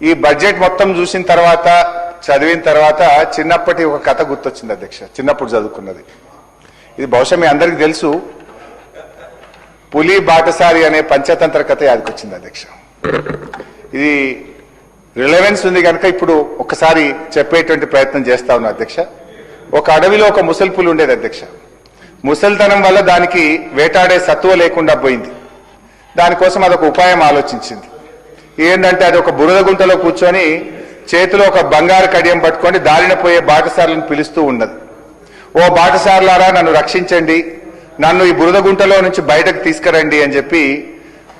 ఈ బడ్జెట్ మొత్తం చూసిన తర్వాత చదివిన తర్వాత చిన్నప్పటి ఒక కథ గుర్తొచ్చింది అధ్యక్ష. చిన్నప్పుడు చదువుకున్నది. ఇది బహుశా మీ అందరికీ తెలుసు. పులి బాటసారి అనే పంచతంత్ర కథ యాదకొచ్చింది అధ్యక్ష. ఇది రిలవెన్స్ ఉంది కనుక ఇప్పుడు ఒకసారి చెప్పేటువంటి ప్రయత్నం చేస్తా ఉన్నా అధ్యక్ష. ఒక అడవిలో ఒక ముసలి పులి ఉండేది అధ్యక్ష. ముసలితనం వల్ల దానికి వేటాడే సత్తువ లేకుండా పోయింది. దానికోసం అదొక ఉపాయం ఆలోచించింది. ఏంటంటే అది ఒక బురద గుంటలో కూర్చొని చేతిలో ఒక బంగారు కడియం పట్టుకొని దారిన పోయే బాటసారులను పిలుస్తూ ఉన్నది. ఓ బాటసారులారా, నన్ను రక్షించండి, నన్ను ఈ బురద గుంటలో నుంచి బయటకు తీసుకురండి అని చెప్పి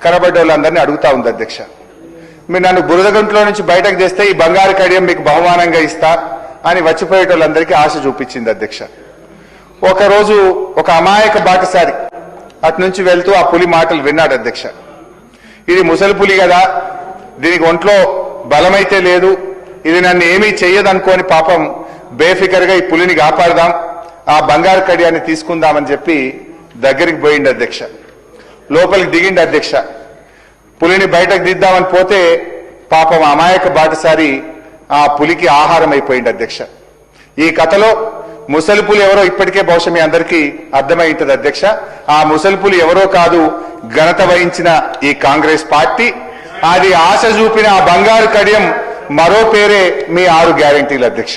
కనబడ్డోళ్ళందరినీ అడుగుతా ఉంది అధ్యక్ష. మీరు నన్ను బురద గుంటలో నుంచి బయటకు తెస్తే ఈ బంగారు కడియం మీకు బహుమానంగా ఇస్తా అని వచ్చిపోయేటోళ్ళందరికీ ఆశ చూపించింది అధ్యక్ష. ఒకరోజు ఒక అమాయక బాటసారి అటు నుంచి వెళ్తూ ఆ పులి మాటలు విన్నాడు అధ్యక్ష. ఇది ముసలి పులి కదా, దీనికి ఒంట్లో బలమైతే లేదు, ఇది నన్ను ఏమీ చెయ్యదనుకోని పాపం బేఫికర్గా ఈ పులిని కాపాడదాం, ఆ బంగారు కడియాన్ని తీసుకుందామని చెప్పి దగ్గరికి పోయిండు అధ్యక్ష. లోపలికి దిగిండు అధ్యక్ష. పులిని బయటకు దిద్దామని పోతే పాపం అమాయక బాటసారి ఆ పులికి ఆహారం అయిపోయింది అధ్యక్ష. ఈ కథలో ముసలి పులి ఎవరో ఇప్పటికే బహుశా మీ అందరికీ అర్థమై ఉంటుంది అధ్యక్ష. ఆ ముసలి పులి ఎవరో కాదు, ఘనత వహించిన ఈ కాంగ్రెస్ పార్టీ. అది ఆశ చూపిన ఆ బంగారు కడియం మరో పేరే మీ 6 గ్యారెంటీలు అధ్యక్ష.